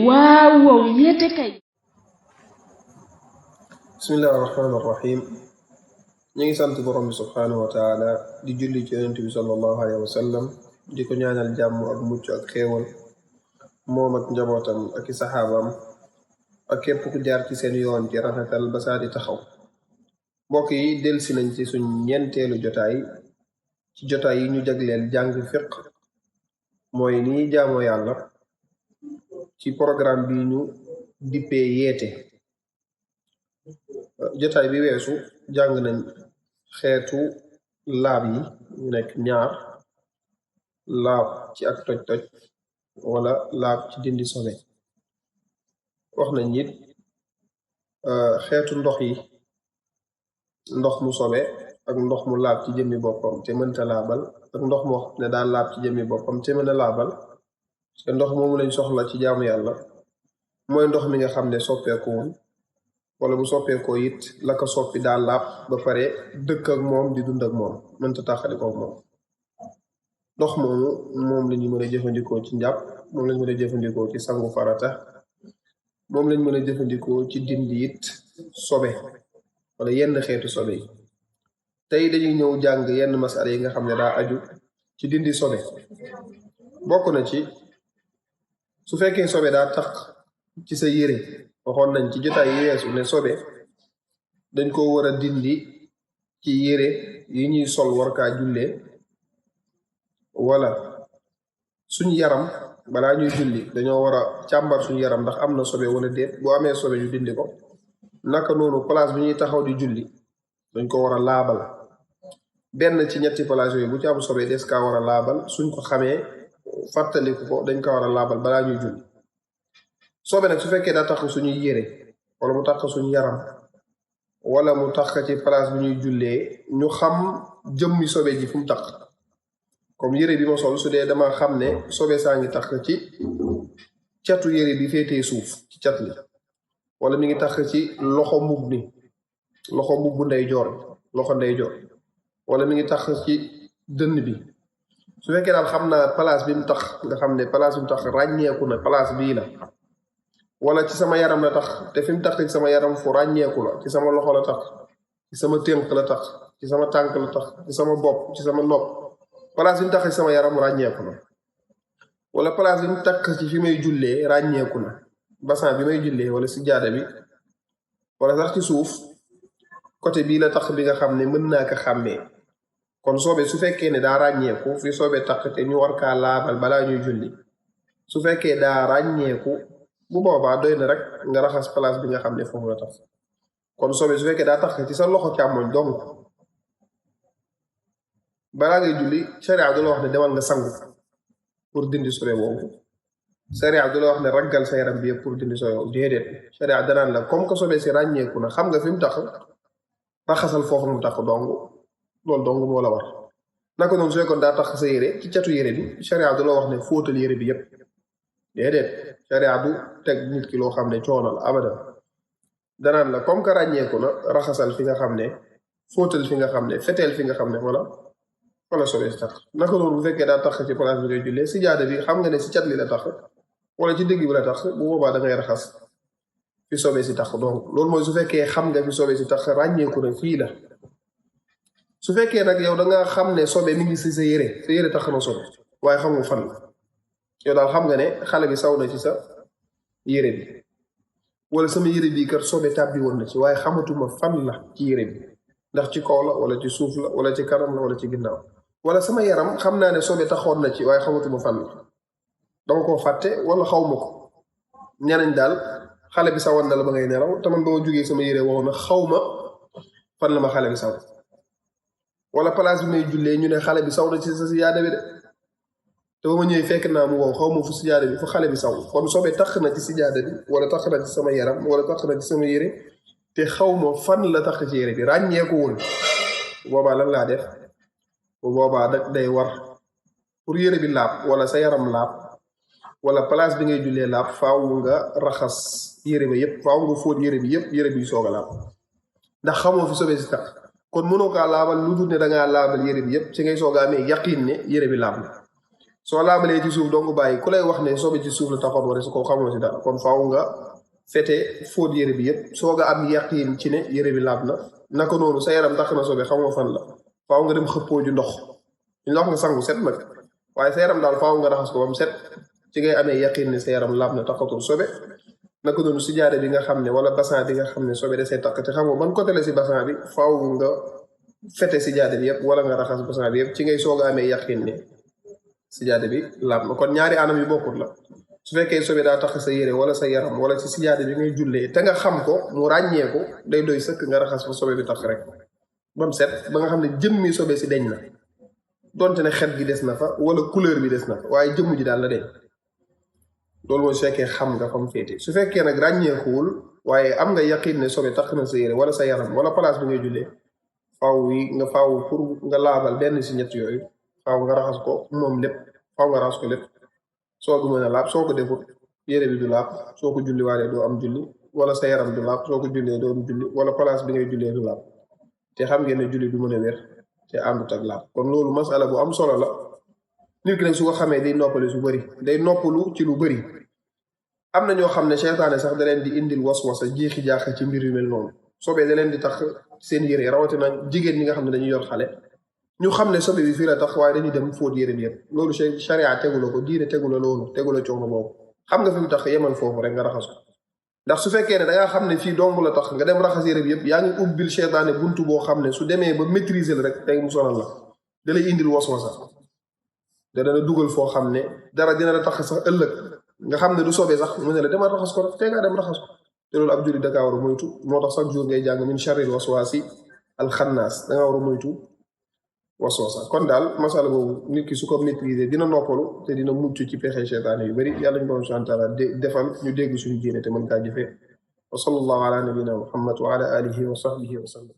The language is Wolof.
waaw yéete kay. bismillahi rahmaani rahim. ñu ngi sant borom bi subhaanahu wa taala di julli ci yonent bi sallallahu alayhi wa sallam di ko ñaanal jàmm ak mucc ak xéewal moom ak njabootam ak i saxaabaam ak képp ku jaar ci seen yoon ci rafetal ba saa di taxaw. mbokk yi delsi nañ ci suñ ñeenteelu jotaay ci jotaay yi ñu jagleel jàng fiq mooy ni ñuy jaamoo yàlla ci programme bi ñu dippee yeete. jotaay bi weesu jàng nañ xeetu laab yi ñu nekk ñaar: laab ci ak toj-toj wala laab ci dindi sobe. wax nañ it xeetu ndox yi: ndox mu sobe ak ndox mu laab ci jëmmi boppam te mënta laabal ak ndox moo xam ne daal laab ci jëmmi boppam te mën a laabal. te ndox moomu lañ soxla ci jaamu yàlla mooy ndox mi nga xam ne soppeekuwul, wala bu soppeekoo it la ko soppi daal laab ba pare dëkk ak moom di dund ak moom mënta taxalikoo ak moom. ndox moomu moom la ñu mën a jëfandikoo ci njàpp, moom lañ mën a jëfandikoo ci sangu farata, moom lañ mën a jëfandikoo ci dindi it sobe wala yenn xeetu sobe yi. tey dañuy ñëw jàng yenn masala yi nga xam ne daa aju ci dindi sobe. bokk na ci su fekkee sobe daa tax ci sa yére. waxoon nañ ci jotaay yi weesu ne sobe dañ ko war a dindi ci yére yi ñuy sol war kaa jullee, wala suñ yaram balaa ñuy julli dañoo war a càmbar suñ yaram ndax am na sobe wala déet. bu amee sobe ñu dindi ko. naka noonu place bi ñuy taxaw di julli dañ ko war a laabal. benn ci ñetti place yooyu bu ci am sobe des kaa war a laabal. suñ ko xamee fàttaliku ko dañ ko war a laabal balaa ñuy julli. sobe nag su fekkee daa tax suñuy yére wala mu tax suñu yaram wala mu tax ci place bi ñuy jullee, ñu xam jëmmi sobe ji fu mu tax. comme yére bi ma sol su dee dama xam ne sobe saa ngi tax ci catu yére bi féetee suuf ci cat li, wala mi ngi tax ci loxo mbub mi, loxo mbub bu ndeyjoor, loxo ndeyjoor, wala mi ngi tax ci dënn bi. su fekkee daal xam naa place bi mu tax, nga xam ne place bi mu tax ràññeeku na place bii la, wala ci sama yaram la tax te fi mu tax ci sama yaram fu ràññeeku la, ci sama loxo la tax, ci sama tënk la tax, ci sama tànk la tax, ci sama bopp, ci sama nopp, place bi mu tax ci sama yaram ràññeeku na. wala place bi mu takk ci fi may jullee ràññeeku na, basan bi may jullee wala si jaada bi, wala sax ci suuf côté bii la tax bi nga xam ne mën naa ko xàmmee. kon soobe su fekkee ne daa ràññeeku fi soobe takk te ñu war kaa laabal balaa ñuy julli, su fekkee daa ràññeeku bu boobaa doy na rek nga raxas place bi nga xam ne foofu la tax. kon soobe su fekkee daa tax ci sa loxo càmmoñ donc balaa ngay julli, sharia du la wax ne demal nga sangu pour dindi sobe boobu. sharia du la wax ne raggal sa yaram bi yëpp pour dindi sobe boobu. déedéet, sharia danaan la comme que sobe si ràññeeku na, xam nga fi mu tax, raxasal foofu mu tax dong. loolu dong moo la war. naka noonu su fekkoon daa tax sa yére ci catu yére bi, sharia du la wax ne fóotal yére bi yëpp. déedéet, sharia du teg nit ki loo xam ne coono la abadan. danaan la comme que ràññeeku na, raxasal fi nga xam ne, fóotal fi nga xam ne, feteel fi nga xam ne wala sobe si tax. naka noonu bu fekkee daa tax ci place bi ngay jullee, si jaada bi xam nga ne si cat li la tax wala ci digg bi la tax, bu boobaa da ngay raxas fi sobe si tax. donc loolu mooy su fekkee xam nga fi sobe si tax ràññeeku na fii la. su fekkee nag yow da nga xam ne sobe mi ngi si sa yére tax na sobe waaye xam nga fan la, yow daal xam nga ne xale bi saw na ci sa yére bi, wala sama yére bi kat sobe tàbbi woon na ci waaye xamatuma fan la ci yére bi, ndax ci kaw la wala ci suuf la wala ci kanam la wala ci ginnaaw, wala sama yaram xam naa ne sobe taxoon na ci waaye xamatuma fan la, dama koo fàtte wala xaw ma ko. ñeneen daal xale bi sawoon na la ba ngay nelaw te man ba ma jógee sama yére wow na xaw ma fan la ma xale bi saw. wala place bi may jullee ñu ne xale bi saw na ci sa sijaada bi de, te ba ma ñëwee fekk naa mu wow xaw ma fu sijaada bi fu xale bi saw. kon sobe tax na ci sijaada bi wala tax na ci sama yaram wala tax na ci sama yére te xaw ma fan la tax ci yére bi, ràññeeku woon. bu boobaa lan laa def? bu boobaa nag day war pour yére bi laab wala sa yaram laab wala place bi ngay jullee laab, faaw nga raxas yére ba yëpp, faaw nga fóot yére bi yëpp, yére bi soog a laab ndax xamoo fi sobe si tax. kon mënoo kaa laabal lu dul ne da ngaa laabal yére bi yëpp ci ngay soog a amee yaqiin ne yére bi laab na. soo laabalee ci suuf dong bàyyi ku lay wax ne sobe ci suuf la taxoon wala su ko xamoo si dara kon faaw nga fete fóot yére bi yëpp soo nga am yaqiin ci ne yére bi laab na naka noonu sa yaram tax na sobe xamoo fan la faaw nga dem xëppoo ju ndox ñu la wax nga sangu set nag waaye sa yaram daal faaw nga raxas ko ba mu set ci ngay amee yaqiin ne sa yaram laab na taxatul sobe naka noonu si jaade bi nga xam ne wala basan bi nga xam ne sobe da see takk te xamoo ban côté la si basan bi faaw nga fete si jaade bi yëpp wala nga raxas basan bi yëpp ci ngay soog a amee yaqiin ne sijaade bi laab na kon ñaari anam yu bokkut la su fekkee sobe daa tax sa yére wala sa yaram wala ci sijaade bi ngay jullee te nga xam ko mu ràññee ko day doy sëkk nga raxas fa sobe bi tax rek ba mu set ba nga xam ne jëmmi sobe si deñ na donte ne xet gi des na fa wala couleur bi des na fa waaye jëmm ji daal la deñ loolu mooy su fekkee xam nga fa mu féete su fekkee nag ràññeekuwul waaye am nga yaqin ne sobe tax na sa yére wala sa yaram wala place bi ngay jullee faaw pour nga laabal benn si ñett yooyu faaw nga raxas ko moom lépp faaw nga raxas ko lépp soo ko mën a laab soo ko defut yére bi du laab soo ko julli waalee doo am julli wala sa yaram du laab soo ko jullee doo am julli wala place bi ngay jullee du laab te xam ngeen ne julli du mën a wér te àndut ak laab kon loolu masala bu am solo la nit ki nag su ko xamee day noppali su bëri day noppalu ci lu bëri am na ñoo xam ne seytaane sax da leen di indil waswasa jeexi jaaxa ci mbir yu mel noonu soobee da leen di tax seen yére rawatina jigéen ñi nga xam ne dañuy yor xale ñu xam ne sobe bi fii la tax waaye dañuy dem fóot yére bi yëpp loolu charia tegu la ko diine tegu la loolu tegu la coono boobu xam nga fi mu tax yemal foofu rek nga raxas ko ndax su fekkee ne da ngaa xam ne fii dong la tax nga dem raxas yére bi yëpp yaa ngi ubbil seytaane buntu boo xam ne su demee ba maîtriser la rek tey mu sonal la da lay indil waswasa dana la dugal foo xam ne dara dina la tax sax ëllëg nga xam ne du sobee sax mu ne la demal raxas ko rek tey ngaa dem raxas ko te loolu ab julli da kaa war a moytu moo tax chaque jour ngay jàng min charril waswaasi alxannaas da ngaa war a moytu waswasa kon daal masala boobu nit ki su ko maîtriser dina noppalu te dina mucc ci pexe seytaane yu bëri yàlla ñu borom subhanahu wa taala defal ñu dégg suñu diine te mën kaa jëfee wa sallallahu ala nabina muhammad wa ala alihi wa sahbihi wa sallam